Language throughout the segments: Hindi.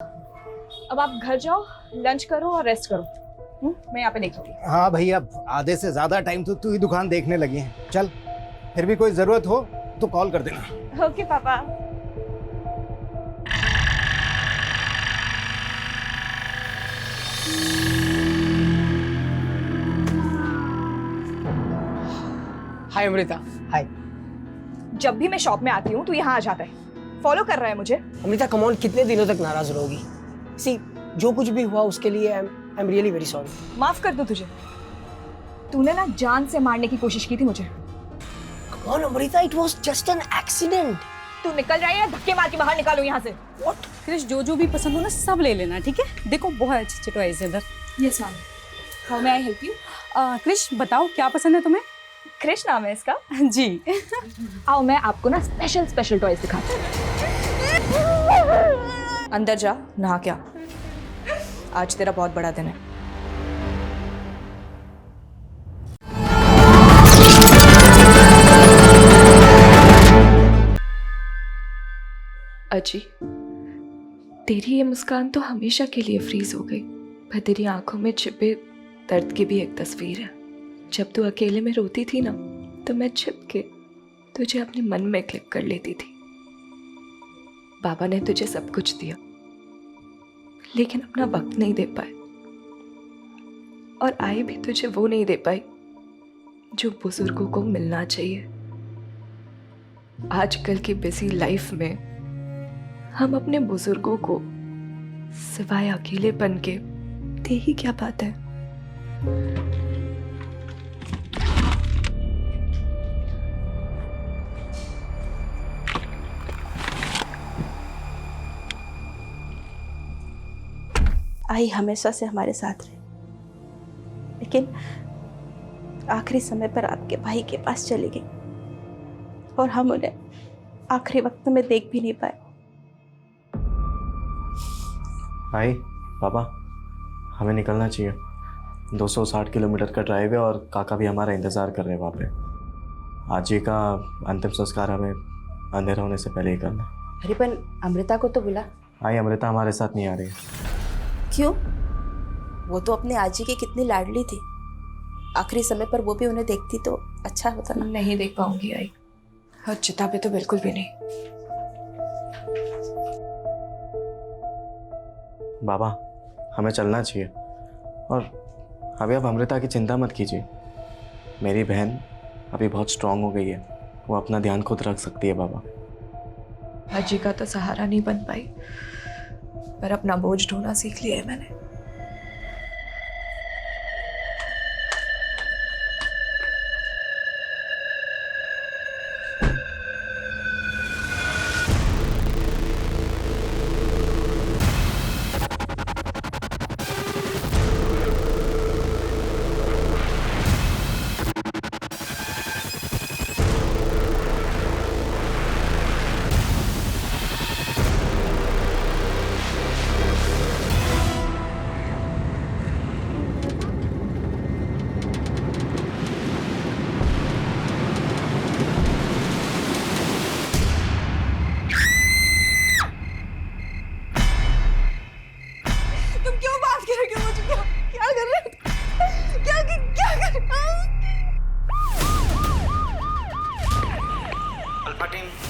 अब आप घर जाओ, लंच करो और रेस्ट करो। मैं यहाँ पे देख लूंगी। हाँ भैया, अब आधे से ज्यादा टाइम तो तू ही दुकान देखने लगी है। चल, फिर भी कोई जरूरत हो तो कॉल कर देना। ओके पापा। हाय अमृता। हाय जब भी मैं शॉप में आती हूँ तू यहाँ आ जाता है, फॉलो कर रहा है मुझे। अमृता, कम ऑन, कितने दिनों तक नाराज रहोगी? सी, जो कुछ भी हुआ उसके लिए I am really very sorry. माफ कर दूं तुझे? तूने ना जान से मारने की कोशिश की थी मुझे। Come on Amrita, it was just an accident. तू निकल जाए या धक्के मार के बाहर निकालूं यहाँ से। व्हाट? क्रिश, जो भी पसंद हो ना सब ले लेना, ठीक है? देखो बहुत अच्छे अच्छे टॉयज इधर। Yes ma'am. How may I help you? Krish, बताओ क्या पसंद है तुम्हें? क्रिश नाम है इसका। जी। आओ मैं आपको ना स्पेशल टॉयज दिखाती हूँ। अंदर जा, नहा क्या। आज तेरा बहुत बड़ा दिन है। अजी, तेरी ये मुस्कान तो हमेशा के लिए फ्रीज हो गई, पर तेरी आंखों में छिपे दर्द की भी एक तस्वीर है। जब तू अकेले में रोती थी ना, तो मैं छिप के तुझे अपने मन में क्लिक कर लेती थी। बाबा ने तुझे सब कुछ दिया, लेकिन अपना वक्त नहीं दे पाए, और आए भी तुझे वो नहीं दे पाई जो बुजुर्गों को मिलना चाहिए। आजकल की बिजी लाइफ में हम अपने बुजुर्गों को सिवाय अकेलेपन के दे ही क्या पाते हैं। आई हमेशा से हमारे साथ रहे, लेकिन आखिरी समय पर आपके भाई के पास चली गई और हम उन्हें आखिरी वक्त में देख भी नहीं पाए। भाई, पापा, हमें निकलना चाहिए। 260 किलोमीटर का ड्राइव है और काका भी हमारा इंतज़ार कर रहे हैं वहाँ पे। आज जी का अंतिम संस्कार हमें अंधेरा होने से पहले ही करना। अरे पर अमृता को तो बुला। आई, अमृता हमारे साथ नहीं आ रही है। क्यों? वो तो अपने आजी की कितनी लाडली थी। आखिरी समय पर वो भी उन्हें देखती तो अच्छा होता ना। नहीं देख पाऊंगी आई, और चिता पे तो बिल्कुल भी नहीं। बाबा, हमें चलना चाहिए, और अभी आप अमृता की चिंता मत कीजिए। मेरी बहन अभी बहुत स्ट्रांग हो गई है, वो अपना ध्यान खुद रख सकती है। बाबा, अजी का तो सहारा नहीं बन पाई, पर अपना बोझ ढोना सीख लिया है मैंने।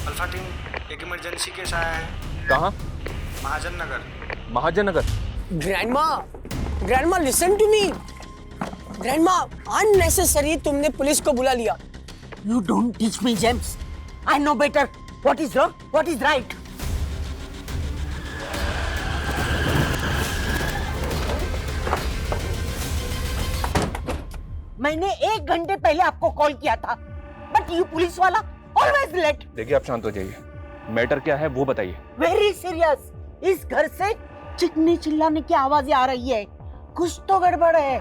अल्फा टीम, एक इमरजेंसी केस आया है। कहाँ? Mahajan Nagar. Mahajan Nagar. Grandma listen to me. Grandma, unnecessary तुमने पुलिस को बुला लिया। You don't teach me, James. I know better. What is wrong? What is right? मैंने 1 घंटे पहले आपको कॉल किया था, बट यू पुलिस वाला ऑलवेज लेट। देखिए, आप शांत हो जाइए। मैटर क्या है वो बताइए। Very serious. इस घर से चिकनी चिल्लाने की आवाजें आ रही है। कुछ तो गड़बड़ है।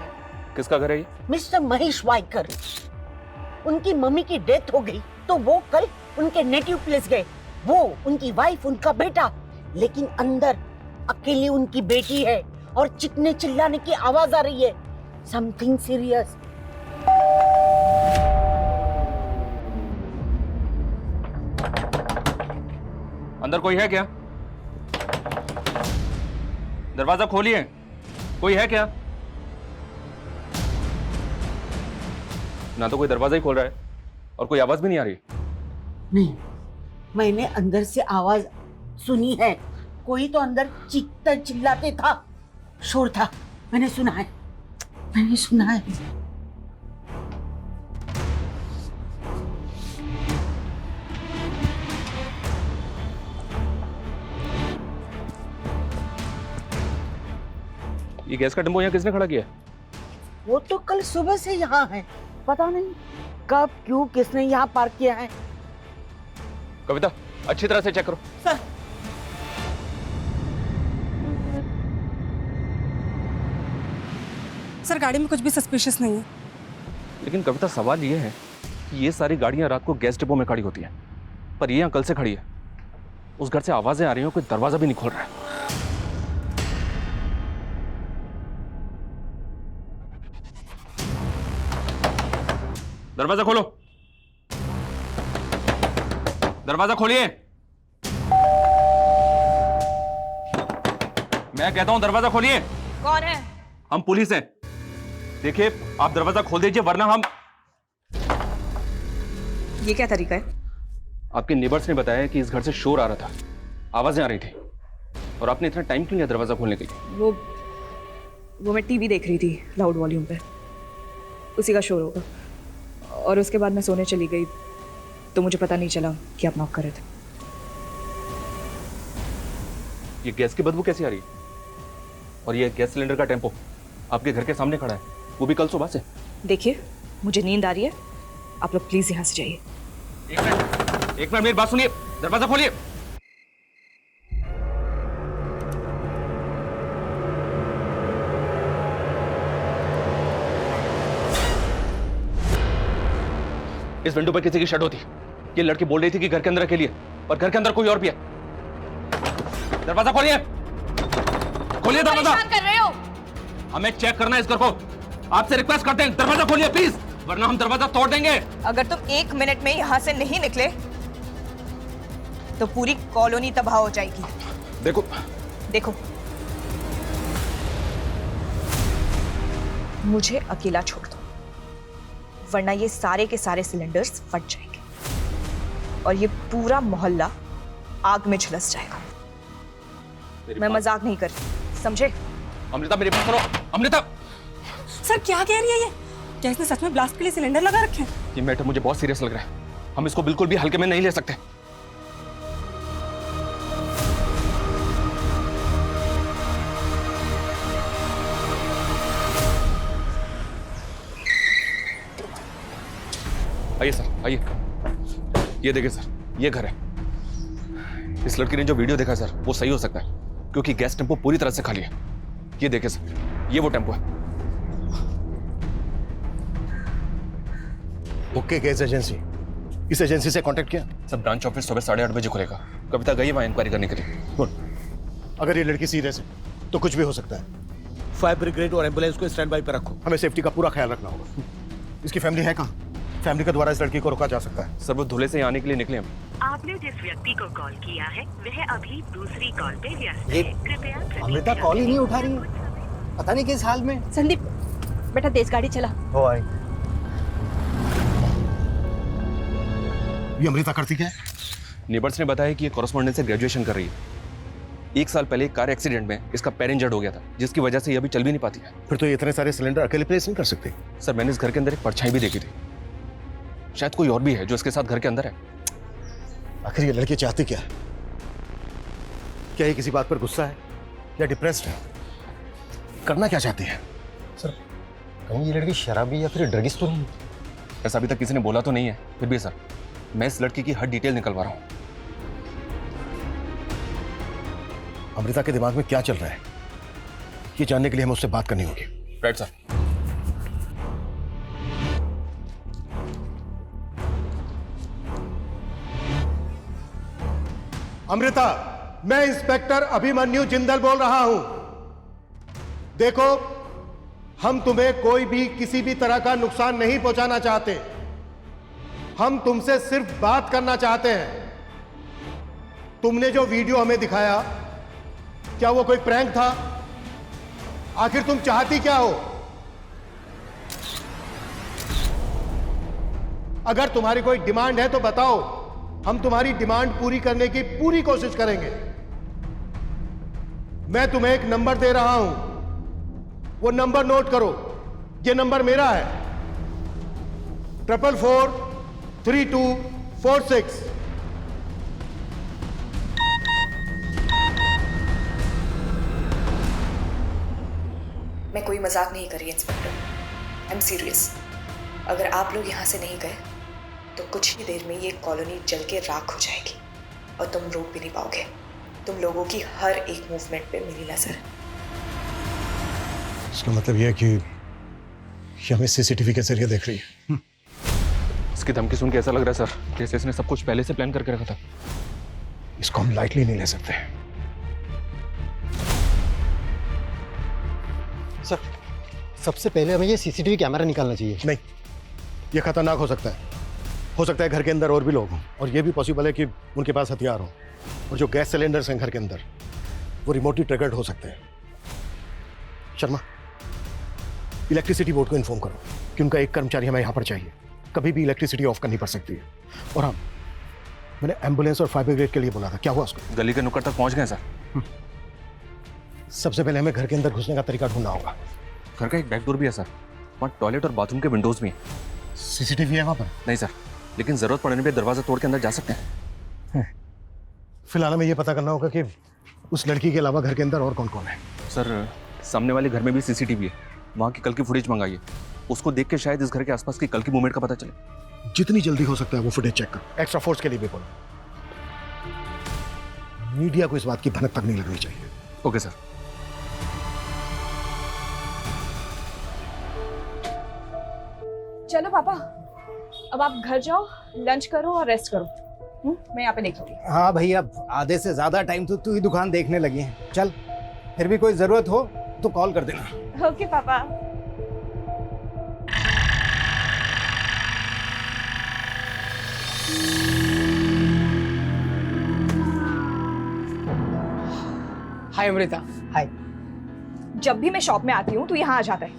किसका घर है ये? मिस्टर महेश वाइकर। उनकी मम्मी की डेथ हो गई तो वो कल उनके नेटिव प्लेस गए। वो, उनकी वाइफ, उनका बेटा, लेकिन अंदर अकेली उनकी बेटी है और चिकने चिल्लाने की आवाज आ रही है। Something serious. अंदर कोई है क्या? दरवाजा खोलिए, कोई है क्या? ना तो कोई दरवाजा ही खोल रहा है और कोई आवाज भी नहीं आ रही। नहीं, मैंने अंदर से आवाज सुनी है। कोई तो अंदर चीखता चिल्लाते था, शोर था। मैंने सुना है, मैंने सुना है। ये गैस का टेम्पो यहाँ किसने खड़ा किया? वो तो कल सुबह से यहाँ है, पता नहीं कब क्यों किसने यहाँ पार्क किया है। कविता, अच्छी तरह से चेक करो। सर, सर गाड़ी में कुछ भी सस्पिशियस नहीं है। लेकिन कविता, सवाल ये है कि ये सारी गाड़ियां रात को गैस डिपो में खड़ी होती हैं, पर ये यहाँ कल से खड़ी है। उस घर से आवाजें आ रही हैं, कोई दरवाजा भी नहीं खोल रहा है। दरवाजा खोलो, दरवाजा खोलिए। मैं कहता हूं दरवाजा खोलिए। कौन है? हम पुलिस हैं। देखिए, आप दरवाजा खोल दीजिए वरना हम। ये क्या तरीका है? आपके नेबर्स ने बताया कि इस घर से शोर आ रहा था, आवाजें आ रही थी, और आपने इतना टाइम क्यों लिया दरवाजा खोलने के लिए? वो मैं टीवी देख रही थी लाउड वॉल्यूम पे, उसी का शोर होगा। और उसके बाद मैं सोने चली गई तो मुझे पता नहीं चला कि आप नॉक कर रहे थे। ये गैस की बदबू कैसी आ रही है? और ये गैस सिलेंडर का टेम्पो आपके घर के सामने खड़ा है, वो भी कल सुबह से। देखिए, मुझे नींद आ रही है, आप लोग प्लीज यहाँ से जाइए। एक मिनट मेरी बात सुनिए, दरवाजा खोलिए। इस विंडो पर किसी की शट होती। ये लड़की बोल रही थी कि घर के अंदर अकेली है, और घर के अंदर कोई और भी है। दरवाजा खोलिए, खोलिए दरवाजा। कर रहे हो? हमें चेक करना है इस घर को। आपसे रिक्वेस्ट करते हैं, दरवाजा खोलिए प्लीज, वरना हम दरवाजा तोड़ देंगे। अगर तुम 1 मिनट में यहाँ से नहीं निकले तो पूरी कॉलोनी तबाह हो जाएगी। देखो देखो, मुझे अकेला छोड़ दो, वरना ये सारे के सारे सिलेंडर्स फट जाएंगे और ये पूरा मोहल्ला आग में झुलस जाएगा। मैं मजाक नहीं कर रही, समझे? अमृता, मेरी बात सुनो। अमृता, सर क्या कह रही है ये? क्या इसने सच में ब्लास्ट के लिए सिलेंडर लगा रखे हैं? ये मैटर मुझे बहुत सीरियस लग रहा है। हम इसको बिल्कुल भी हल्के में नहीं ले सकते। आइए सर, आइए। ये देखिए सर, ये घर है। इस लड़की ने जो वीडियो देखा सर, वो सही हो सकता है, क्योंकि गैस टेम्पो पूरी तरह से खाली है। ये देखिए सर, ये वो टेम्पो है। ओके, गैस एजेंसी, इस एजेंसी से कांटेक्ट किया? सर, ब्रांच ऑफिस सुबह 8:30 बजे खुलेगा। कविता गई वहां इंक्वायरी करने के लिए। गुड। अगर ये लड़की सीरियस है तो कुछ भी हो सकता है। फायर ब्रिगेड और एम्बुलेंस को स्टैंड बाय पर रखो। हमें सेफ्टी का पूरा ख्याल रखना होगा। इसकी फैमिली है कहाँ? फैमिली के द्वारा इस लड़की को रोका जा सकता है। सर, वो धुले से आने के लिए निकले हम। आपने जिस व्यक्ति को कॉल किया है वह अभी दूसरी कॉल पे व्यस्त है। कृपया अमृता कॉल ही नहीं उठा रही है, पता नहीं किस हाल में। संदीप बेटा, तेज गाड़ी चला। हो आई। ये अमृता करती क्या है? नेबर्स ने बताया कि ये कॉरेस्पॉन्डेंस से ग्रेजुएशन कर रही है। 1 साल पहले एक कार एक्सीडेंट में इसका पैर इंजर्ड हो गया था, जिसकी वजह से ये अभी चल भी नहीं पाती है। फिर तो ये इतने सारे सिलेंडर अकेले प्लेस नहीं कर सकते। सर, मैंने इस घर के अंदर एक परछाई भी देखी थी। शायद कोई और भी है जो इसके साथ घर के अंदर है। आखिर ये लड़की चाहती क्या है? क्या ये किसी बात पर गुस्सा है या डिप्रेस्ड है? करना क्या चाहती है? सर, कहीं ये लड़की शराबी या फिर ड्रगिस्ट तो नहीं? ऐसा अभी तक किसी ने बोला तो नहीं है, फिर भी सर मैं इस लड़की की हर डिटेल निकलवा रहा हूँ। अमृता के दिमाग में क्या चल रहा है, ये जानने के लिए हमें उससे बात करनी होगी। Right sir. अमृता, मैं इंस्पेक्टर अभिमन्यु जिंदल बोल रहा हूं। देखो, हम तुम्हें कोई भी किसी भी तरह का नुकसान नहीं पहुंचाना चाहते। हम तुमसे सिर्फ बात करना चाहते हैं। तुमने जो वीडियो हमें दिखाया, क्या वो कोई प्रैंक था आखिर तुम चाहती क्या हो? अगर तुम्हारी कोई डिमांड है तो बताओ, हम तुम्हारी डिमांड पूरी करने की पूरी कोशिश करेंगे। मैं तुम्हें एक नंबर दे रहा हूं, वो नंबर नोट करो। ये नंबर मेरा है, 444246। मैं कोई मजाक नहीं कर रही इंस्पेक्टर, आई एम सीरियस। अगर आप लोग यहाँ से नहीं गए तो कुछ ही देर में ये कॉलोनी जल के राख हो जाएगी और तुम रोक भी नहीं पाओगे। तुम लोगों की हर एक मूवमेंट पे मेरी नजर है। इसका मतलब यह है कि ये हमें सीसीटीवी के जरिए देख रही है। इसकी धमकी सुन के ऐसा लग रहा है सर जैसे इसने सब कुछ पहले से प्लान करके रखा था। इसको हम लाइटली नहीं ले सकते। सर, सबसे पहले हमें ये सीसीटीवी कैमरा निकालना चाहिए। नहीं, ये खतरनाक हो सकता है। हो सकता है घर के अंदर और भी लोग हों, और ये भी पॉसिबल है कि उनके पास हथियार हों। और जो गैस सिलेंडर्स हैं घर के अंदर, वो रिमोटली ट्रिगर्ड हो सकते हैं। शर्मा, इलेक्ट्रिसिटी बोर्ड को इन्फॉर्म करो कि उनका एक कर्मचारी हमें यहाँ पर चाहिए। कभी भी इलेक्ट्रिसिटी ऑफ करनी पड़ सकती है। और हाँ, मैंने एम्बुलेंस और फायर ब्रिगेड के लिए बोला था, क्या हुआ उसको? गली के नुक्कड़ तक पहुंच गए सर। सबसे पहले हमें घर के अंदर घुसने का तरीका ढूंढना होगा। घर का एक बैक डोर भी है सर, वहाँ टॉयलेट और बाथरूम के विंडोज भी हैं। सीसीटीवी है वहाँ पर? नहीं सर, लेकिन जरूरत पड़ने पे दरवाजा तोड़ के अंदर जा सकते हैं। फिलहाल हमें ये पता करना होगा कि उस लड़की के अलावा घर के अंदर और कौन कौन है। सर, सामने वाले घर में भी सीसीटीवी है, वहाँ की कल की फुटेज मंगाइए। उसको देख के शायद इस घर के आसपास की कल की मूवमेंट का पता चले। जितनी जल्दी हो सकता है वो फुटेज चेक करो। एक्स्ट्रा फोर्स के लिए भी बोलो। मीडिया को इस बात की भनक तक नहीं लगनी चाहिए। Okay sir. चलो पापा, अब आप घर जाओ, लंच करो और रेस्ट करो। मैं यहाँ पे देख लूंगी। हाँ भाई, अब आधे से ज्यादा टाइम तो तू ही दुकान देखने लगी है। चल, फिर भी कोई जरूरत हो तो कॉल कर देना। ओके पापा। हाय अमृता। हाय। जब भी मैं शॉप में आती हूँ तू यहाँ आ जाता है,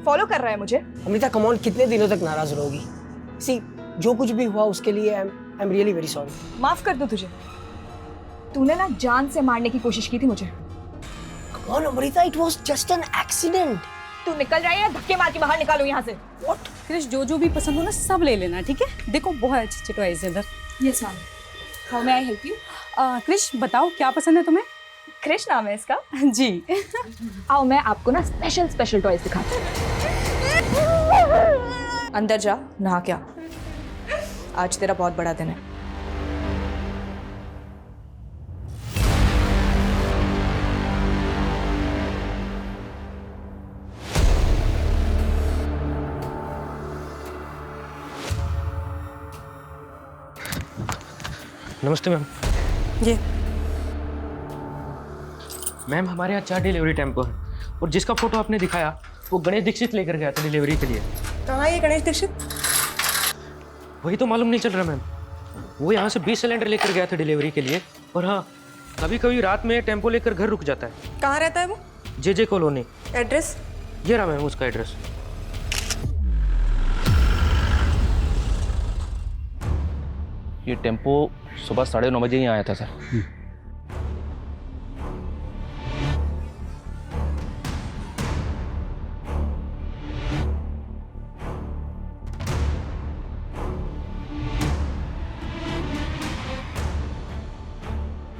फॉलो कर रहा है मुझे। अमृता कम ऑन, कितने दिनों तक नाराज रहोगी? सी, जो कुछ भी हुआ उसके लिए I am really very sorry. माफ कर दो तुझे। तूने ना जान से मारने की कोशिश की थी मुझे। Come on Amrita, it was just an accident. तू निकल रहा है या धक्के मार के बाहर निकालो यहाँ से? व्हाट? क्रिश, जो भी पसंद हो ना सब ले लेना, ठीक है? देखो बहुत अच्छे टॉयज इधर। Yes ma'am. How may I help you? Krish, बताओ क्या पसंद है तुम्हें? क्रिश नाम है इसका? जी। आओ मैं आपको ना स्पेशल टॉयज दिखाती हूँ। अंदर जा, नहा क्या। आज तेरा बहुत बड़ा दिन है। नमस्ते मैम। ये मैम, हमारे यहाँ 4 डिलीवरी टेम्पो है और जिसका फोटो आपने दिखाया वो गणेश दीक्षित लेकर गया था डिलीवरी के लिए। कहाँ है ये गणेश दीक्षित? वही तो मालूम नहीं चल रहा मैम। वो यहाँ से 20 सिलेंडर लेकर गया था डिलीवरी के लिए। और हाँ, कभी कभी रात में टेम्पो लेकर घर रुक जाता है। कहाँ रहता है वो? जे कॉलोनी। एड्रेस? ये रहा मैम उसका एड्रेस। ये टेम्पो सुबह 9:30 बजे ही आया था सर।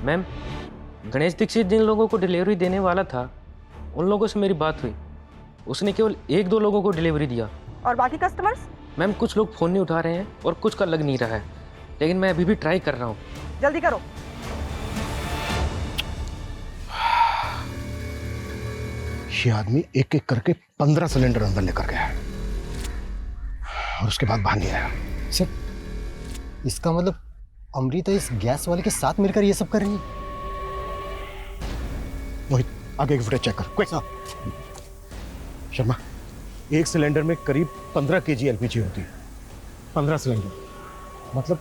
मैम, गणेश दीक्षित जिन लोगों को डिलीवरी देने वाला था उन लोगों से मेरी बात हुई। उसने केवल 1-2 लोगों को डिलीवरी दिया। और बाकी कस्टमर्स? मैम, कुछ लोग फ़ोन नहीं उठा रहे हैं और कुछ का लग नहीं रहा है, लेकिन मैं अभी भी ट्राई कर रहा हूँ। जल्दी करो। ये आदमी एक एक करके 15 सिलेंडर अंदर लेकर गया है और उसके बाद बाहर नहीं आया। सर, इसका मतलब अमृता इस गैस वाले के साथ मिलकर ये सब कर रही है। मोहित, आगे की फुटेज चेक कर, क्विक। शर्मा, एक सिलेंडर में करीब 15 kg एलपीजी होती है। 15 सिलेंडर मतलब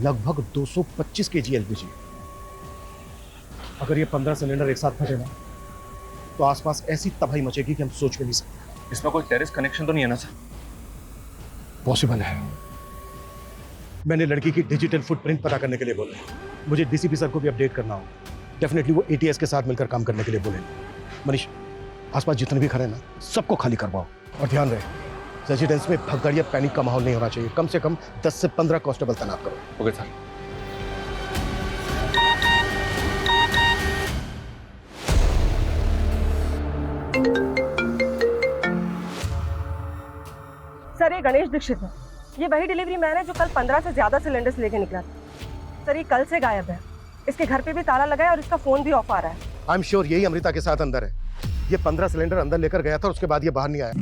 लगभग 225 kg एलपीजी। अगर ये 15 सिलेंडर एक साथ फटे ना तो आसपास ऐसी तबाही मचेगी कि हम सोच भी नहीं सकते। इसमें कोई टेररिस्ट कनेक्शन तो नहीं है ना सर? पॉसिबल है। मैंने लड़की की डिजिटल फुटप्रिंट पता करने के लिए बोला। मुझे डीसीपी सर को भी अपडेट करना होगा। डेफिनेटली वो एटीएस के साथ मिलकर काम करने के लिए बोले। मनीष, आसपास जितने भी खड़े हैं ना, सबको खाली करवाओ। और ध्यान रहे, रेजिडेंस में भगदड़ या पैनिक का माहौल नहीं होना चाहिए। कम से कम 10 से 15 कांस्टेबल तैनात करो। Okay sir. सर ये गणेश दीक्षित है। ये वही डिलीवरी मैन है जो कल 15 से ज्यादा सिलेंडर्स लेके निकला था। सर ये कल से गायब है। इसके घर पे भी ताला लगा है और इसका फोन भी ऑफ आ रहा है। आई एम श्योर यही अमृता के साथ अंदर है। ये 15 सिलेंडर अंदर लेकर गया था और उसके बाद ये बाहर नहीं आया।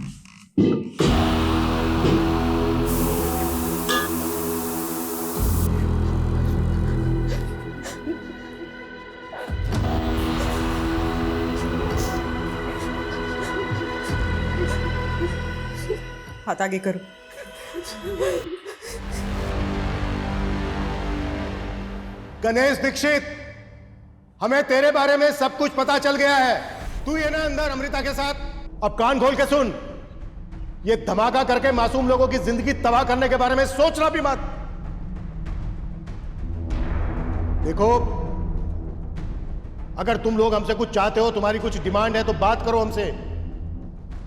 हाथ आगे करो। गणेश दीक्षित, हमें तेरे बारे में सब कुछ पता चल गया है। तू ये ना अंदर अमृता के साथ। अब कान खोल के सुन, ये धमाका करके मासूम लोगों की जिंदगी तबाह करने के बारे में सोचना भी मत। देखो, अगर तुम लोग हमसे कुछ चाहते हो, तुम्हारी कुछ डिमांड है तो बात करो हमसे।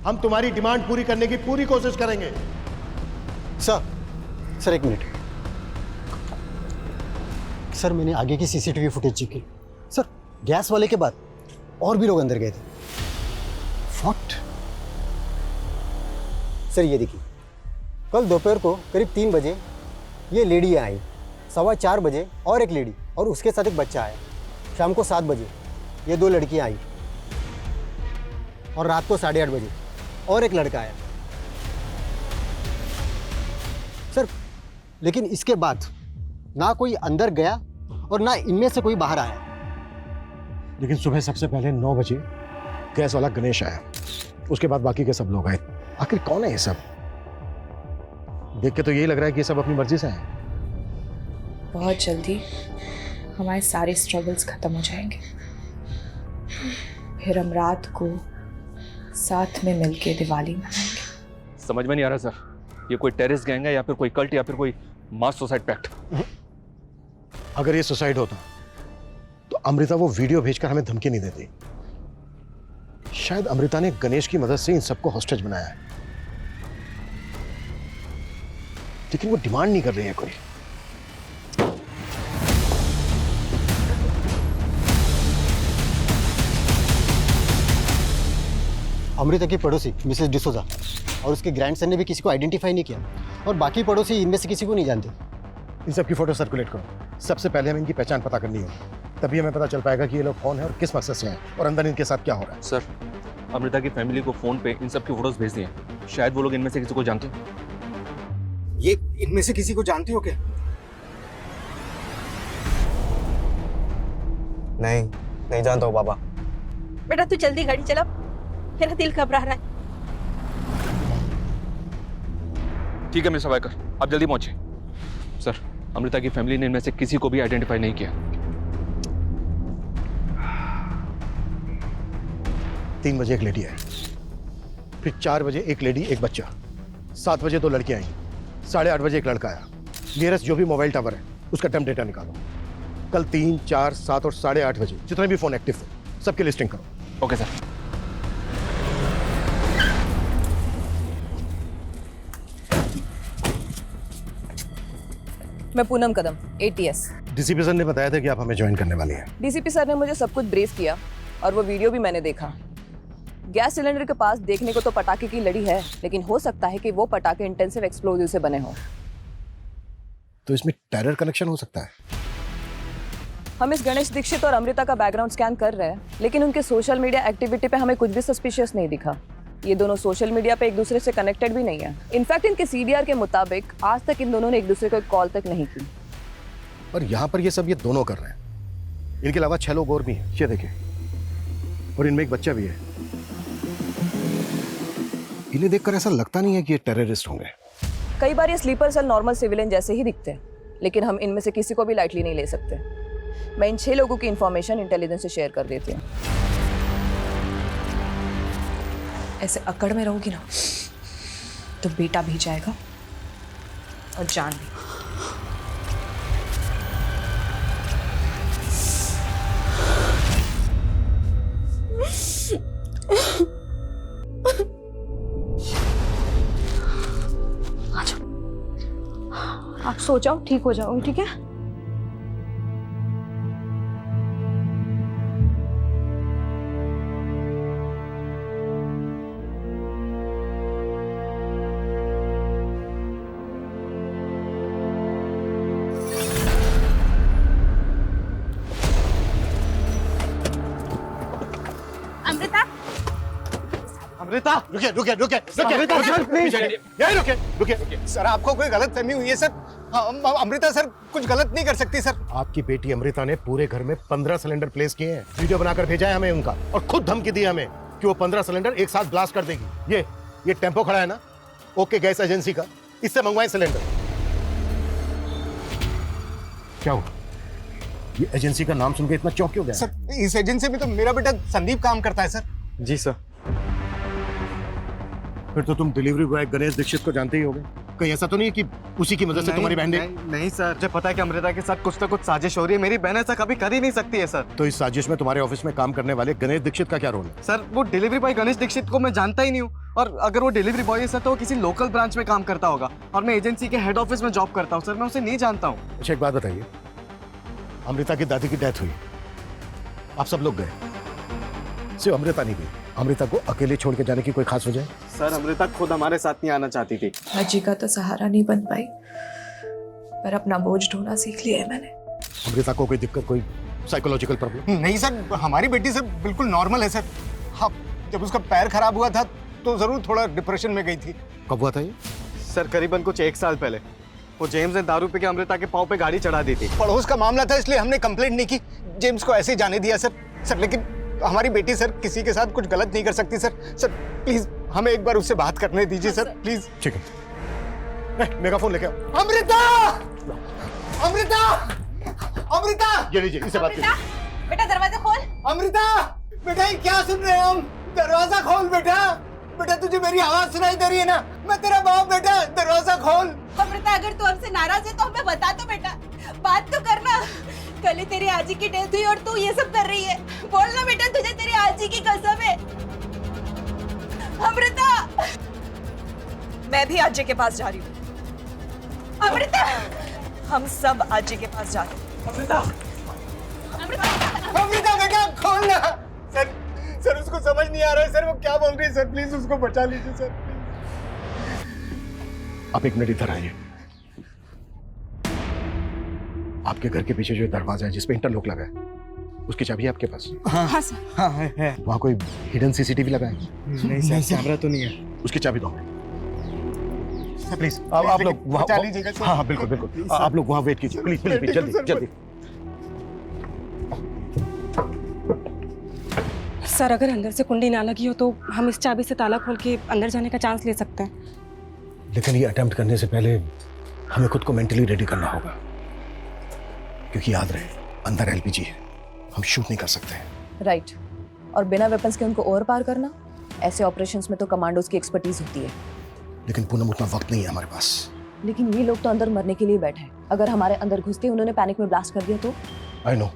हम तुम्हारी डिमांड पूरी करने की पूरी कोशिश करेंगे। सर एक मिनट। सर मैंने आगे की सीसीटीवी फुटेज चेक की। सर गैस वाले के बाद और भी लोग अंदर गए थे। व्हाट? सर ये देखिए, कल दोपहर को करीब 3 बजे ये लेडी आई, 4:15 बजे और एक लेडी और उसके साथ एक बच्चा आया। शाम को 7 बजे ये 2 लड़कियां आई और रात को 8:30 बजे और एक लड़का आया। सर लेकिन इसके बाद ना कोई अंदर गया और ना इनमें से कोई बाहर आया। लेकिन सुबह सबसे पहले 9 बजे गैस वाला गणेश आया, उसके बाद बाकी के सब लोग आए। आखिर कौन है ये सब? देख के तो यही लग रहा है कि ये सब अपनी मर्जी से आए। बहुत जल्दी हमारे सारे स्ट्रगल्स खत्म हो जाएंगे, फिर हम रात को साथ में मिलके दिवाली मनाएंगे। समझ में नहीं आ रहा सर, ये कोई टेररिस्ट गैंग है या फिर कोई कल्ट या फिर कोई मास सुसाइड पैक्ट? अगर ये सुसाइड होता तो अमृता वो वीडियो भेजकर हमें धमकी नहीं देती। शायद अमृता ने गणेश की मदद से इन सबको हॉस्टेज बनाया है, लेकिन वो डिमांड नहीं कर रही है कोई। अमृता की पड़ोसी मिसेस डिसोजा और उसके ग्रैंडसन ने भी किसी को आइडेंटिफाई नहीं किया और बाकी पड़ोसी इनमें से किसी को नहीं जानते। इन सब की फोटो सर्कुलेट करो। सबसे पहले हमें इनकी पहचान पता करनी होगी, तभी हमें पता चल पाएगा कि ये लोग कौन है और किस मकसद से हैं और अंदर इनके साथ क्या हो रहा है। सर, अमृता की फैमिली को फोन पे इन सब की फोटोज भेज दिए। शायद वो लोग इनमें से किसी को जानते हैं। ये इनमें से किसी को जानते हो क्या? नहीं जानता हूँ बाबा। बेटा तू जल्दी गाड़ी चला, मेरा दिल घबरा रहा है। ठीक है मिस्टर वाइकर, आप जल्दी पहुंचे। सर, अमृता की फैमिली ने इनमें से किसी को भी आइडेंटिफाई नहीं किया। 3 बजे एक लेडी आई, फिर 4 बजे एक लेडी एक बच्चा, 7 बजे 2 लड़कियां आई, 8:30 बजे एक लड़का आया। नियरेस्ट जो भी मोबाइल टावर है उसका टर्म डेटा निकालो। कल 3, 4, 7 और 8:30 बजे जितने भी फोन एक्टिव थे सबकी लिस्टिंग करो। Okay sir. मैं पूनम कदम, ATS। डीसीपी सर ने बताया था कि आप हमें ज्वाइन करने वाली हैं। डीसीपी सर ने मुझे सब कुछ ब्रीफ किया और वो वीडियो भी मैंने देखा। गैस सिलेंडर के पास देखने को तो पटाखे की लड़ी है, लेकिन हो सकता है कि वो पटाखे इंटेंसिव एक्सप्लोजिव से बने हों। तो इसमें टेरर कनेक्शन हो सकता है। हम इस गणेश दीक्षित और अमृता का बैकग्राउंड स्कैन कर रहे हैं, लेकिन उनके सोशल मीडिया एक्टिविटी पे हमें कुछ भी सस्पिशियस नहीं दिखा। ये दोनों सोशल मीडिया पे एक दूसरे से कनेक्टेड भी नहीं है। इनफैक्ट इनके CDR के मुताबिक आज तक इन दोनों ने एक दूसरे को कॉल तक नहीं की। और यहाँ पर ये सब ये दोनों कर रहे हैं। इनके अलावा 6 लोग और भी हैं, ये देखिए, और इनमें एक बच्चा भी है। इन्हें देखकर ऐसा लगता नहीं है कि ये टेररिस्ट होंगे। कई बार ये स्लीपर सेल नॉर्मल सिविलियन जैसे ही दिखते हैं, लेकिन हम इनमें से किसी को भी लाइटली नहीं ले सकते। मैं इन 6 लोगों की इंफॉर्मेशन इंटेलिजेंस से शेयर कर देती हूँ। ऐसे अकड़ में रहोगी ना तो बेटा भी जाएगा और जान भी। आप सो जाओ, ठीक हो जाओ, ठीक है? अमृता, अमृता रुकिए रुकिए रुकिए रुकिए, यही रुकिए रुकिए। सर आपको कोई गलत फहमी हुई है सर। अमृता सर कुछ गलत नहीं कर सकती सर। आपकी बेटी अमृता ने पूरे घर में 15 सिलेंडर प्लेस किए हैं। वीडियो बनाकर भेजा है हमें उनका, और खुद धमकी दी हमें कि वो 15 सिलेंडर एक साथ ब्लास्ट कर देगी। ये टेम्पो खड़ा है ना, ओके गैस एजेंसी का, इससे मंगवाए सिलेंडर। क्या हुआ? ये एजेंसी का नाम सुन के इतना चौंक क्यों गया? सर इस एजेंसी में तो मेरा बेटा संदीप काम करता है सर। जी सर। फिर तो तुम डिलीवरी बॉय गणेश दीक्षित को जानते ही होगे। कहीं ऐसा तो नहीं है कि उसी की मदद से तुम्हारी बहन ने? नहीं सर, मुझे पता है कि अमृता के साथ कुछ ना कुछ साजिश हो रही है। मेरी बहन ऐसा कभी कर ही नहीं सकती है सर। तो इस साजिश में तुम्हारे ऑफिस में काम करने वाले गणेश दीक्षित का क्या रोल है? सर वो डिलीवरी बॉय गणेश दीक्षित को मैं जानता ही नहीं हूँ, और अगर वो डिलीवरी बॉय है सर तो वो किसी लोकल ब्रांच में काम करता होगा, और मैं एजेंसी के हेड ऑफिस में जॉब करता हूँ सर। मैं उसे नहीं जानता हूँ। अच्छा एक बात बताइए, अमृता की दादी की डेथ हुई, आप सब लोग गए, सिर्फ अमृता नहीं गई। अमृता को अकेले छोड़ के जाने की कोई खास वजह है? सर अमृता खुद हमारे साथ नहीं आना चाहती थी। अजी का तो सहारा नहीं बन पाई, पर अपना बोझ ढोना सीख लिया है मैंने। अमृता को कोई दिक्कत, कोई साइकोलॉजिकल प्रॉब्लम? नहीं सर, हमारी बेटी सर बिल्कुल नॉर्मल है सर। हाँ, जब उसका पैर खराब हुआ था तो जरूर थोड़ा डिप्रेशन में गई थी। कब हुआ था ये? सर करीबन कुछ 1 साल पहले। वो जेम्स ने दारू पी के अमृता के पाँव पे गाड़ी चढ़ा दी थी। पड़ोस का मामला था इसलिए हमने कंप्लेंट नहीं की, जेम्स को ऐसे ही जाने दिया सर। लेकिन हमारी बेटी सर किसी के साथ कुछ गलत नहीं कर सकती सर। प्लीज हमें एक बार उससे बात करने दीजिए सर, प्लीज। ठीक है, मेरा फोन लेके आओ। अमृता, अमृता, अमृता, ये लीजिए, इससे बात कीजिए। बेटा दरवाजा खोल। अमृता, बेटा ये क्या सुन रहे हैं हम? दरवाजा खोल बेटा। बेटा तुझे मेरी आवाज सुनाई दे रही है ना? मैं तेरा बाप बेटा, दरवाजा खोल। अमृता अगर तू हमसे नाराज है तो हमें बता दो बेटा, बात तो करना। कल ही तेरी आजी की डेथ हुई और तू ये सब कर रही है। बोलना बेटा, तुझे तेरी आजी की कसम है। अमृता, मैं भी आजी के पास जा रही हूँ। अमृता, हम सब आजी के पास जा रहे हैं। अमृता, अमृता बेटा खोलना। सर उसको समझ नहीं आ रहा है सर, वो क्या बोल रही है सर, प्लीज उसको बचा लीजिए सर। आप एक मिनट इधर आइए। आपके घर के पीछे जो दरवाजा है जिसपे इंटरलॉक लगा है, उसकी चाबी है आपके पास? हाँ सर। हाँ है। वहाँ कोई हिडन सीसीटीवी लगा है? नहीं सर, कैमरा तो नहीं है। उसकी चाबी दो प्लीज। आप लोग बचा लीजिएगा सर। हाँ बिल्कुल बिल्कुल, आप लोग वहाँ वेट कीजिए प्लीज प्लीज, जल्दी जल्दी। सर अगर अंदर से कुंडी ना लगी हो तो हम इस चाबी से ताला खोल के अंदर जाने का चांस ले सकते हैं। लेकिन ये अटेम्प्ट करने से पहले हमें खुद को मेंटली रेडी करना होगा, क्योंकि याद रहे अंदर एलपीजी है, हम शूट नहीं कर सकते। राइट। और बिना वेपन्स के उनको ओवर पार करना, ऐसे ऑपरेशंस में तो कमांडोज की एक्सपर्टीज होती है। लेकिन पूनम उतना वक्त नहीं है हमारे पास। लेकिन ये लोग तो अंदर मरने के लिए बैठे हैं। अगर हमारे अंदर घुसते उन्होंने पैनिक में ब्लास्ट कर दिया तो? आई नो,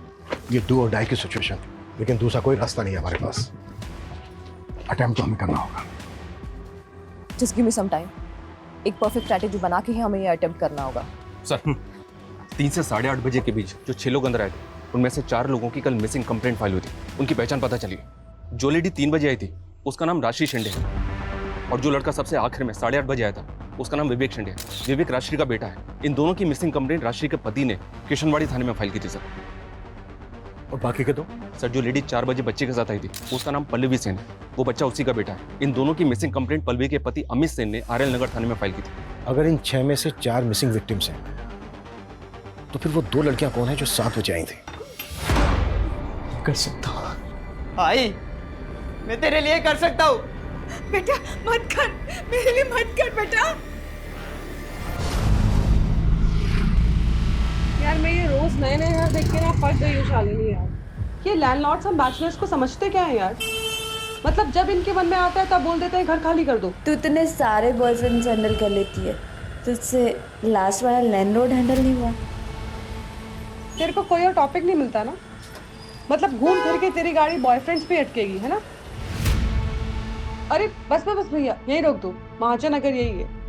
ये डू और डाई की सिचुएशन, लेकिन दूसरा कोई रास्ता नहीं है हमारे पास। अटेम्प्ट तो हमें करना होगा। Just give me some time. एक परफेक्ट स्ट्रैटेजी बना के ही हमें ये अटेम्प्ट करना होगा। सर 3 से 8:30 बजे के बीच जो 6 लोग अंदर आए थे, उनमें से 4 लोगों की कल मिसिंग कंप्लेंट फाइल हुई थी। उनकी पहचान पता चली। जो लेडी 3 बजे आई थी उसका नाम राशि शिंदे है, और जो लड़का सबसे आखिर में 8:30 बजे आया था उसका नाम विवेक शिंदे है। विवेक राशि का बेटा है। इन दोनों की मिसिंग कंप्लेंट राशि के पति ने किशनवाड़ी थाने में फाइल की थी सर। और बाकी के दो? सर जो लेडी 4 बजे बच्चे के साथ आई थी उसका नाम पल्लवी सेन है, वो बच्चा उसी का बेटा है। इन दोनों की मिसिंग कंप्लेंट पल्लवी के पति अमित सेन ने आरएल नगर थाने में फाइल की थी। अगर इन 6 में से 4 मिसिंग विक्टिम्स हैं, तो फिर वो 2 लड़कियां कौन है जो 7 बजे आई थी? कर सकता हूँ आई, मैं तेरे लिए कर सकता हूँ। बेटा मत कर, मेरे लिए मत कर बेटा। यार मैं ये रोज नए नए घर देख के ना पक गई हूँ शालिनी यार। ये लैंडलॉर्ड्स हम बैचलर्स को समझते क्या है यार? मतलब जब इनके मन में आता है तब बोल देते हैं घर खाली कर दो। तू इतने सारे बॉयफ्रेंड्स हैंडल कर लेती है, तुझसे लास्ट वाला लैंडलॉर्ड हैंडल नहीं हुआ? तेरे को कोई और टॉपिक नहीं मिलता ना? मतलब घूम फिर के तेरी गाड़ी बॉयफ्रेंड्स पे अटकेगी, है ना? अरे बस बस बस भैया, यही रोक दो, महाजन नगर यही है।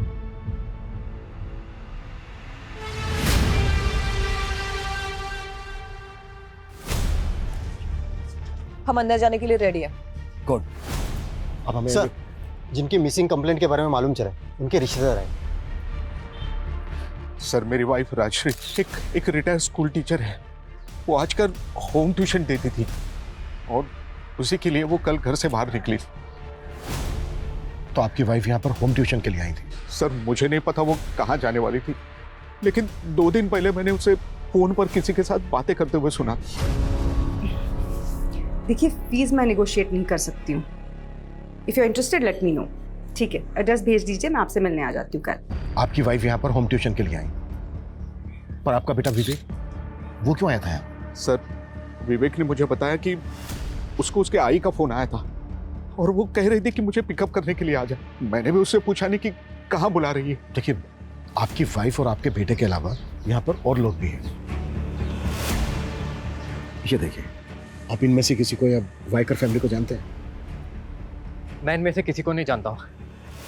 हम अंदर जाने के लिए रेडी हैं। गुड। अब हमें सर, जिनकी मिसिंग कंप्लेंट के बारे में मालूम चला उनके रिश्तेदार हैं। सर मेरी वाइफ राजश्री एक रिटायर्ड स्कूल टीचर है। वो आजकल होम ट्यूशन देती थी और उसी के लिए वो कल घर से बाहर निकली। तो आपकी वाइफ यहाँ पर होम ट्यूशन के लिए आई थी? सर मुझे नहीं पता वो कहाँ जाने वाली थी, लेकिन 2 दिन पहले मैंने उसे फोन पर किसी के साथ बातें करते हुए सुना। देखिए, फीस मैं निगोशिएट नहीं कर सकती हूँ। If you interested let me know. ठीक है, एड्रेस भेज दीजिए, मैं आपसे मिलने आ जाती हूँ कल। आपकी वाइफ यहाँ पर होम ट्यूशन के लिए आई, पर आपका बेटा विवेक वो क्यों आया था यहाँ? सर विवेक ने मुझे बताया कि उसको उसके आई का फोन आया था और वो कह रही थी कि मुझे पिकअप करने के लिए आ जाए। मैंने भी उससे पूछा नहीं कि कहाँ बुला रही है। देखिए, आपकी वाइफ और आपके बेटे के अलावा यहाँ पर और लोग भी हैं। ये देखिए, आप इनमें से किसी को या वाइकर फैमिली को जानते हैं? मैं इनमें से किसी को नहीं जानता हूँ,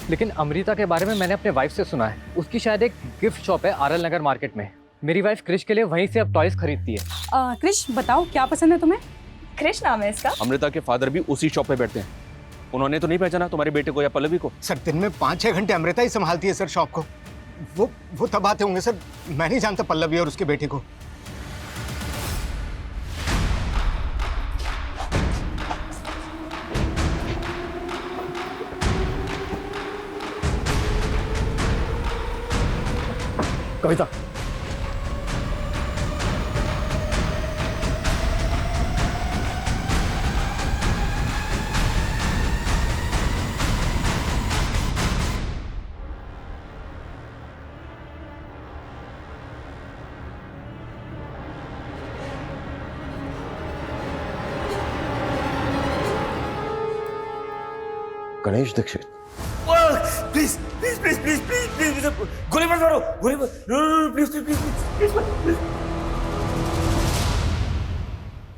लेकिन अमृता के बारे में मैंने अपने वाइफ से सुना है। उसकी शायद एक गिफ्ट शॉप है आरएल नगर मार्केट में। मेरी वाइफ क्रिश के लिए वहीं से अब टॉयज खरीदती है। क्रिश, बताओ क्या पसंद है तुम्हें? क्रिश नाम है इसका। अमृता के फादर भी उसी शॉप पे बैठते हैं। उन्होंने तो नहीं पहचाना तुम्हारे बेटे को या पल्लवी को? सर दिन में 5-6 घंटे अमृता ही संभालती है सर शॉप को। वो तब आते होंगे सर, मैं नहीं जानता पल्लवी और उसके बेटे को। Kavita, Ganesh Dixit. Please please please please please please गोली मत मारो, गोली मत, प्लीज प्लीज प्लीज प्लीज।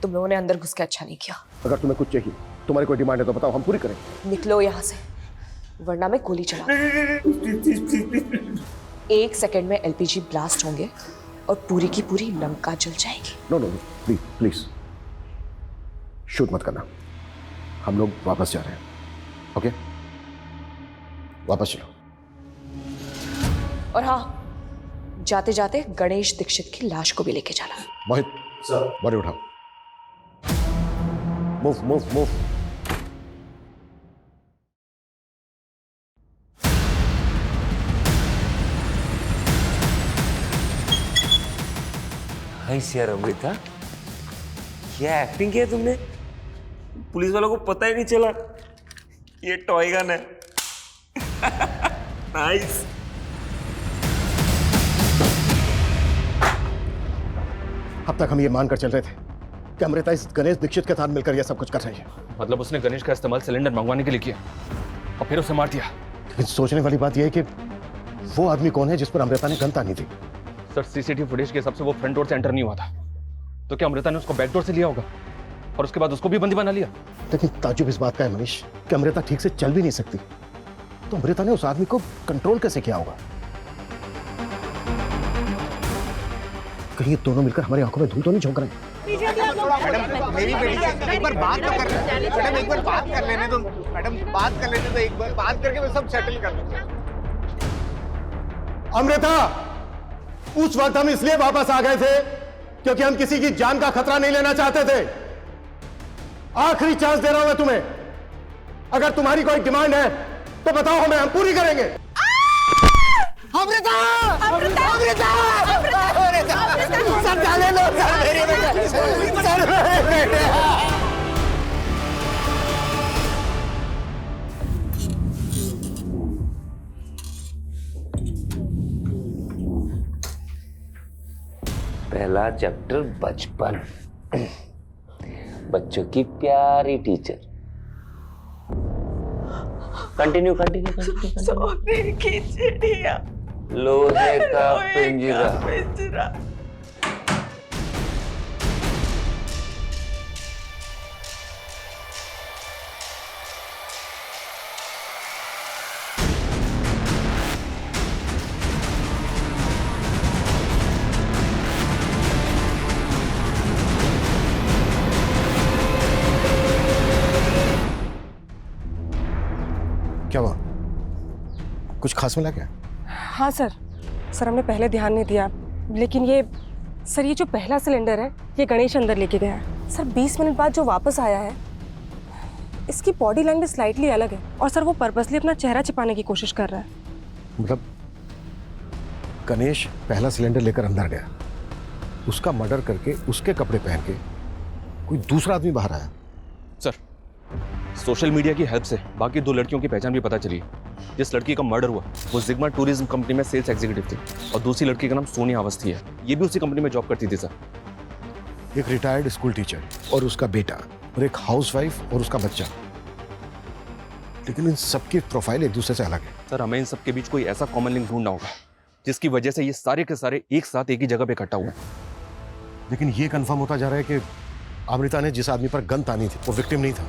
तुम लोगों ने अंदर घुस के अच्छा नहीं किया। अगर तुम्हें कुछ चाहिए, तुम्हारी कोई डिमांड है तो बताओ, हम पूरी करेंगे। निकलो यहाँ से, वरना मैं गोली चला। 1 सेकंड में एलपीजी ब्लास्ट होंगे और पूरी की पूरी लंका जल जाएगी। No no no, please please shoot मत करना। हम लोग वापस जा रहे हैं, ओके? वापस चलो। और हाँ, जाते जाते गणेश दीक्षित की लाश को भी लेके जाना। मोहित सर, बॉडी उठाओ। Move move move. हाय यार अमृता, क्या एक्टिंग की है तुमने? पुलिस वालों को पता ही नहीं चला ये टॉय गन है। नाइस। अब तक हम ये मानकर चल रहे थे कि अमृता इस गणेश दीक्षित के साथ मिलकर यह सब कुछ कर रही है। मतलब उसने गणेश का इस्तेमाल सिलेंडर मंगवाने के लिए किया और फिर उसे मार दिया। लेकिन सोचने वाली बात यह है कि वो आदमी कौन है जिस पर अमृता ने गन तानी थी? सर सीसीटीवी फुटेज के हिसाब से वो फ्रंट डोर से एंटर नहीं हुआ था, तो क्या अमृता ने उसको बैक डोर से लिया होगा और उसके बाद उसको भी बंदी बना लिया? लेकिन ताजुब इस बात का है मनीष कि अमृता ठीक से चल भी नहीं सकती, तो अमृता ने उस आदमी को कंट्रोल कैसे किया होगा? कहीं ये दोनों मिलकर हमारी आंखों में धूल तो नहीं झोंक रहे हैं? मैडम मेरी बेटी से एक बार बात तो कर लेने। मैडम एक बार बात कर लेने दो। मैडम बात कर लेने दो, एक बार बात करके मैं सब सेटल कर लूंगा। अमृता, उस वक्त हम इसलिए वापस आ गए थे क्योंकि हम किसी की जान का खतरा नहीं लेना चाहते थे। आखिरी चांस दे रहा हूं मैं तुम्हें। अगर तुम्हारी कोई डिमांड है तो बताओ, हमें हम पूरी करेंगे। अमृता! अमृता! अमृता! अमृता! सर डाले लो, सर मेरी बेटे, सर मेरे बेटे। पहला चैप्टर बचपन, बच्चों की प्यारी टीचर। Continue continue continue. सोने की चिड़िया, लोहे का पिंजरा। पिंजरा। क्या हुआ? कुछ खास मिला क्या? हाँ सर, हमने पहले ध्यान नहीं दिया, लेकिन ये जो पहला सिलेंडर है ये गणेश अंदर लेके गया है सर। 20 मिनट बाद जो वापस आया है, इसकी बॉडी लैंग्वेज स्लाइटली अलग है और सर वो पर्पसली अपना चेहरा छिपाने की कोशिश कर रहा है। मतलब गणेश पहला सिलेंडर लेकर अंदर गया, उसका मर्डर करके उसके कपड़े पहन के कोई दूसरा आदमी बाहर आया। सर, सोशल मीडिया की हेल्प से बाकी 2 लड़कियों की पहचान भी पता चली। जिस लड़की का मर्डर हुआ वो जिग्मा टूरिज्म कंपनी में सेल्स एग्जीक्यूटिव थी और दूसरी लड़की का नाम सोनिया अवस्थी है। ये भी उसी कंपनी में जॉब करती थी सर। एक रिटायर्ड स्कूल टीचर और उसका बेटा और एक हाउसवाइफ और उसका बच्चा, लेकिन इन सबकी प्रोफाइल एक दूसरे से अलग है। सर, हमें इन सबके बीच कोई ऐसा कॉमन लिंक ढूंढना होगा जिसकी वजह से ये सारे के सारे एक साथ एक ही जगह पे इकट्ठा हुए। लेकिन ये कंफर्म होता जा रहा है कि अमृता ने जिस आदमी पर गन तानी थी वो विक्टिम नहीं था,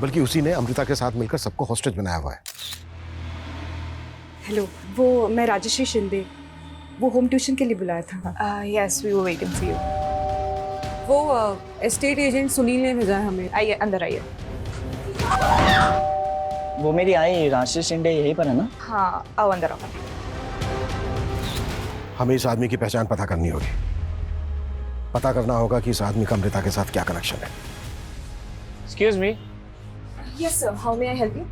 बल्कि उसी ने अमृता के साथ मिलकर सबको हॉस्टेज बनाया हुआ है। हेलो, वो मैं राजश्री शिंदे, वो होम ट्यूशन के लिए बुलाया था। Yes, we were waiting for you. वो एस्टेट एजेंट सुनील ने भेजा है हमें। आइए, अंदर आइए। वो मेरी आई राजश्री शिंदे यहीं पर है ना? हाँ, आओ अंदर आओ। हमें इस आदमी की पहचान पता करनी होगी। पता करना होगा कि इस आदमी का अमृता के साथ क्या कनेक्शन है। Excuse me. Yes sir, how may I help you?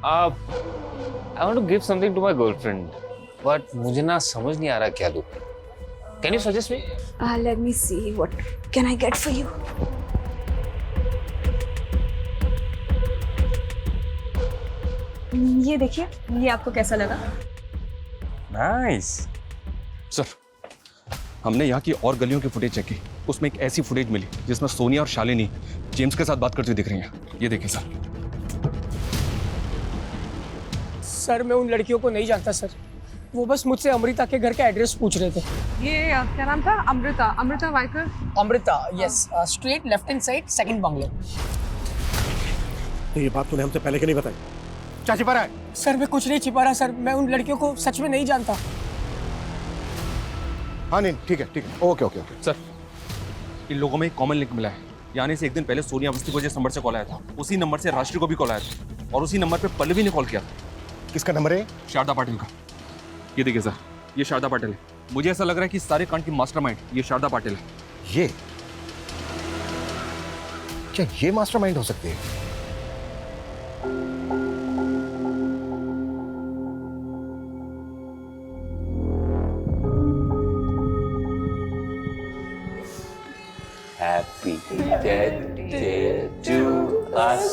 I want to give something to my girlfriend, but मुझे ना समझ नहीं आ रहा क्या दूँ. Can you suggest me? Let me see what can I get for you. ये देखिए, ये आपको कैसा लगा? Nice. सर, हमने यहाँ की और गलियों की फुटेज चेक की, उसमें एक ऐसी फुटेज मिली जिसमें सोनिया और शालिनी जेम्स के साथ बात करती हुई दिख रही हैं। ये देखिए सर। सर, मैं उन लड़कियों को नहीं जानता सर। वो बस मुझसे अमृता के घर का एड्रेस पूछ रहे थे। ये क्या नाम था? Amrita Waikar. Amrita, yes, straight left hand side, second bungalow. तो ये बात तूने हमसे पहले क्यों नहीं बताई? क्या छिपा रहा है? सर, मैं कुछ नहीं छिपा रहा सर, मैं उन लड़कियों को सच में नहीं जानता। हाँ नहीं, ठीक है, ओके। सर, इन लोगों में एक कॉमन लिंक मिला है। यानी से एक दिन पहले सोनिया अवस्थी को जिस नंबर से कॉल आया था, उसी नंबर से राष्ट्रीय को भी कॉल आया था और उसी नंबर पे पल्लवी ने कॉल किया था। किसका नंबर है? शारदा पाटिल का। ये देखिए सर, ये शारदा पाटिल है। मुझे ऐसा लग रहा है कि सारे कांड की मास्टरमाइंड ये शारदा पाटिल है। ये क्या ये मास्टरमाइंड हो सकती है? Happy death day to us.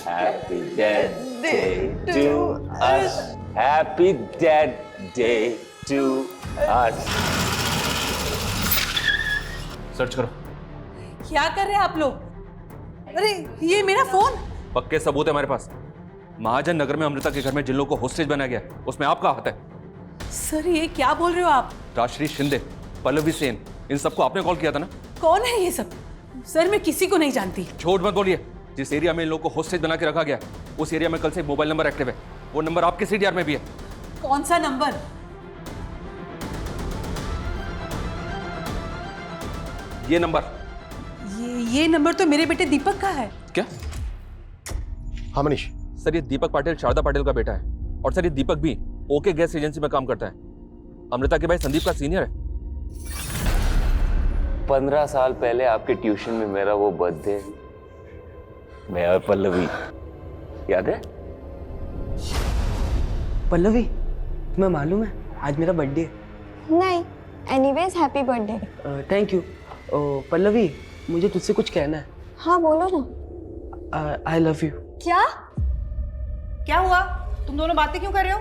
Happy death day to us. Happy death day to us. Search करो। क्या कर रहे हैं आप लोग? अरे ये मेरा फोन। पक्के सबूत है हमारे पास। महाजन नगर में अमृता के घर में जिन लोगों को होस्टेज बनाया गया उसमें आपका हाथ है। सर ये क्या बोल रहे हो आप? राजश्री शिंदे, पल्लवी सेन, इन सबको आपने कॉल किया था ना? कौन है ये सब? सर मैं किसी को नहीं जानती। झूठ मत बोलिए। जिस एरिया में इन लोगों को होस्टेज बना के रखा गया उस एरिया में कल से एक मोबाइल नंबर एक्टिव है। वो नंबर आपके सीडीआर में भी है। कौन सा नंबर? ये नंबर। ये नंबर तो मेरे बेटे दीपक का है। क्या? हाँ मनीष। सर, ये दीपक पाटिल शारदा पाटिल का बेटा है और सर ये दीपक भी ओके गैस एजेंसी में काम करता है। अमृता के भाई संदीप का सीनियर है। 15 साल पहले आपके ट्यूशन में मेरा वो बर्थडे, मैं और पल्लवी, याद है? पल्लवी, तुम्हें मालूम है आज मेरा बर्थडे है? नहीं, anyways happy birthday. Thank you. Pallavi, मुझे तुझसे कुछ कहना है। हाँ बोलो ना। I love you. क्या? क्या हुआ? तुम दोनों बातें क्यों कर रहे हो?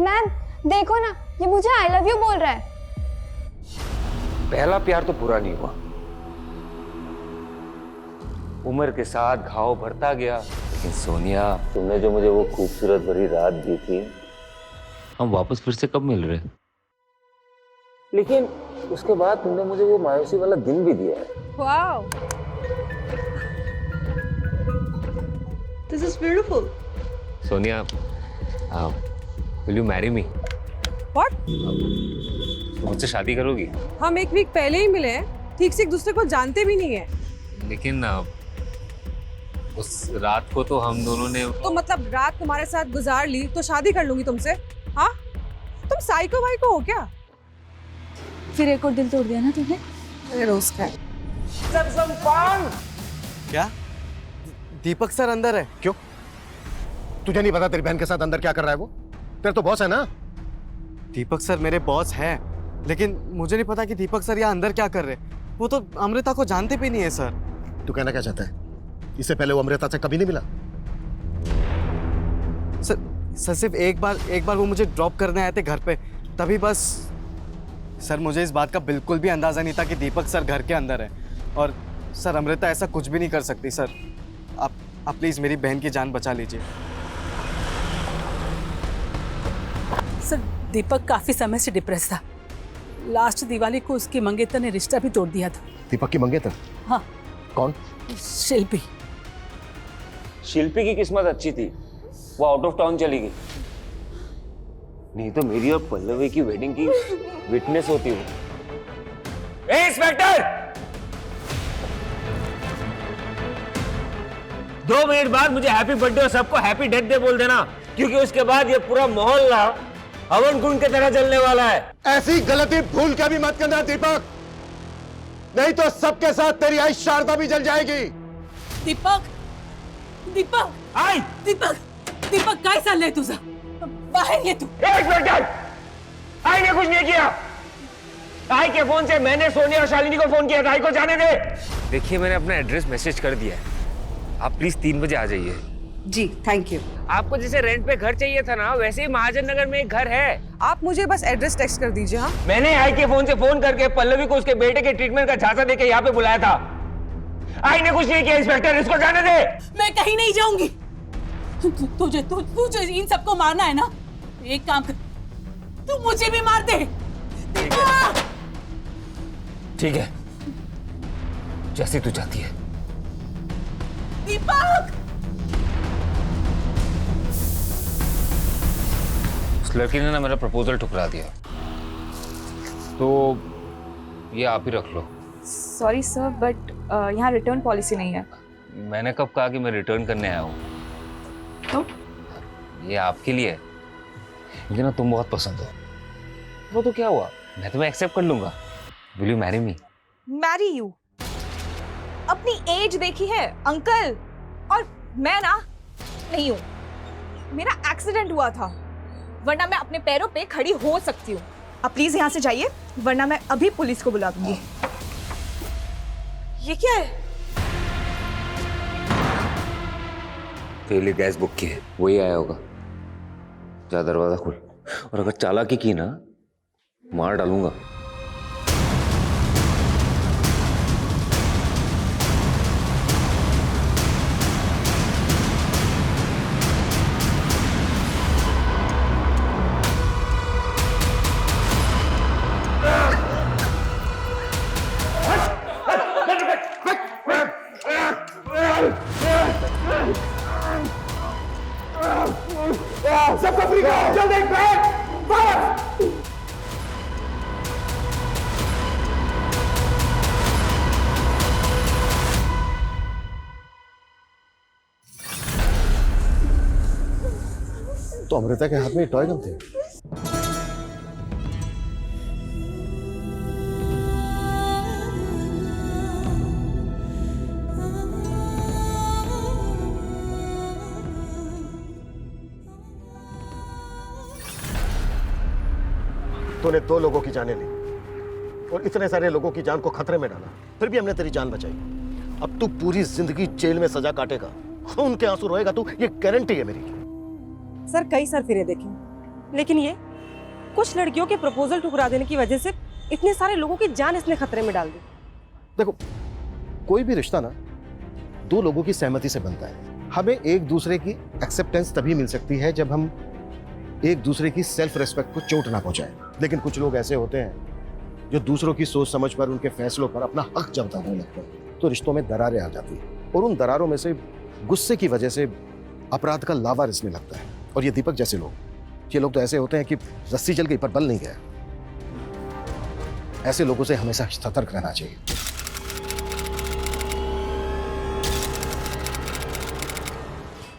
मैम देखो ना, ये मुझे आई लव यू बोल रहा है। पहला प्यार तो पूरा नहीं हुआ, उम्र के साथ घाव भरता गया, लेकिन सोनिया, तुमने जो मुझे वो खूबसूरत भरी रात दी थी, हम वापस फिर से कब मिल रहे? लेकिन उसके बाद तुमने मुझे वो मायूसी वाला दिन भी दिया है। Wow, this is beautiful. Sonia, will you marry me? What? मुझसे शादी करोगी? हम एक वीक पहले ही मिले हैं, ठीक से एक दूसरे को जानते भी नहीं है। लेकिन उस रात को तो हम दोनों ने तो मतलब रात तुम्हारे साथ गुजार ली तो शादी कर लूंगी तुमसे? हाँ, तुम साइको वाइको हो क्या? फिर एक और दिल तोड़ दिया ना तुमने? अरे रोज का क्या? दीपक सर अंदर है? क्यों? तुझे नहीं पता तेरी बहन के साथ अंदर क्या कर रहा है वो? तेरे तो बॉस है ना? दीपक सर मेरे बॉस है, लेकिन मुझे नहीं पता कि दीपक सर यहाँ अंदर क्या कर रहे। वो तो अमृता को जानते भी नहीं है सर। तू कहना क्या चाहता है? इससे पहले वो अमृता से कभी नहीं मिला? सर सिर्फ एक बार वो मुझे ड्रॉप करने आए थे घर पे, तभी बस। सर मुझे इस बात का बिल्कुल भी अंदाजा नहीं था कि दीपक सर घर के अंदर है। और सर अमृता ऐसा कुछ भी नहीं कर सकती। सर आप प्लीज मेरी बहन की जान बचा लीजिए। सर दीपक काफी समय से डिप्रेस था। लास्ट दिवाली को उसके मंगेतर ने रिश्ता भी तोड़ दिया था। दीपक की मंगेतर? हाँ। कौन? शिल्पी। शिल्पी की किस्मत अच्छी थी, वो आउट ऑफ टाउन चली गई, नहीं तो मेरी और पल्लवी की वेडिंग की विटनेस होती हूँ। इंस्पेक्टर, 2 मिनट बाद मुझे हैप्पी बर्थडे और सबको हैप्पी डेथ डे बोल देना, क्योंकि उसके बाद ये पूरा मोहल्ला हवन कुंड की तरह जलने वाला है। ऐसी गलती भूल के भी मत करना दीपक, नहीं तो सबके साथ तेरी आई शारदा भी जल जाएगी। दीपक, दीपक, आई दीपक, दीपक काय चाललंय तुझं? बाहेर ये तू। इंस्पेक्टर, आई ने कुछ नहीं किया। आई के फोन से मैंने सोनिया और शालिनी को फोन किया था। आई को जाने दे। देखिए मैंने अपना एड्रेस मैसेज कर दिया है, आप प्लीज 3 बजे आ जाइए। जी थैंक यू। आपको जैसे रेंट पे घर चाहिए था ना, वैसे ही महाजन नगर में एक घर है। आप मुझे बस एड्रेस टेक्स्ट कर दीजिए। हाँ, मैंने आई के फोन से फोन करके पल्लवी को उसके बेटे के ट्रीटमेंट का झांसा देके यहाँ पे बुलाया था। आई ने कुछ नहीं किया। इंस्पेक्टर, इसको जाने दे। मैं कहीं नहीं जाऊंगी। तुझे इन सबको मारना है ना, एक काम कर, तू मुझे भी मार दे। ठीक है, जैसी तू चाहती है। दीपक, उस लड़की ने ना मेरा प्रपोजल ठुकरा दिया, तो ये आप ही रख लो। सॉरी सर, बट यहाँ रिटर्न पॉलिसी नहीं है। मैंने कब कहा कि मैं रिटर्न करने आया हूँ? तो ये आपके लिए है, मुझे ना तुम बहुत पसंद हो। वो तो क्या हुआ, मैं तुम्हें एक्सेप्ट कर लूंगा। Will you marry me? Marry you? अपनी एज देखी है अंकल, और मैं ना नहीं हूं। मेरा एक्सीडेंट हुआ था, वरना मैं अपने पैरों पे खड़ी हो सकती हूँ। आप प्लीज यहाँ से जाइए, वरना मैं अभी पुलिस को बुला दूंगी। ये क्या है? तेरे लिए गैस बुक की है, वही आया होगा। जा दरवाजा खोल, और अगर चालाकी की ना, मार डालूंगा। सबको फ्री करो, जल्दी फायर! तो अमृता के हाथ में टॉय गन थे। तूने 2 लोगों की जानें ली और इतने सारे लोगों की जान को खतरे में डाला, फिर भी हमने तेरी जान बचाई। अब तू पूरी जिंदगी जेल में सजा काटेगा, खून के आंसू रोएगा तू, ये गारंटी है मेरी। सर कई सर फिरे देखे, लेकिन ये कुछ लड़कियों के प्रपोजल ठुकरा देने की वजह से इतने सारे लोगों की जान इसने खतरे में डाल दी। देखो, कोई भी रिश्ता ना 2 लोगों की सहमति से बनता है। हमें एक दूसरे की एक्सेप्टेंस तभी मिल सकती है जब हम एक दूसरे की सेल्फ रिस्पेक्ट को चोट ना पहुंचाएं। लेकिन कुछ लोग ऐसे होते हैं जो दूसरों की सोच समझ पर, उनके फैसलों पर अपना हक जताने लगते हैं, तो रिश्तों में दरारें आ जाती हैं और उन दरारों में से गुस्से की वजह से अपराध का लावा रिसने लगता है। और ये दीपक जैसे लोग, ये लोग तो ऐसे होते हैं कि रस्सी जल गई पर बल नहीं गया। ऐसे लोगों से हमेशा सतर्क रहना चाहिए।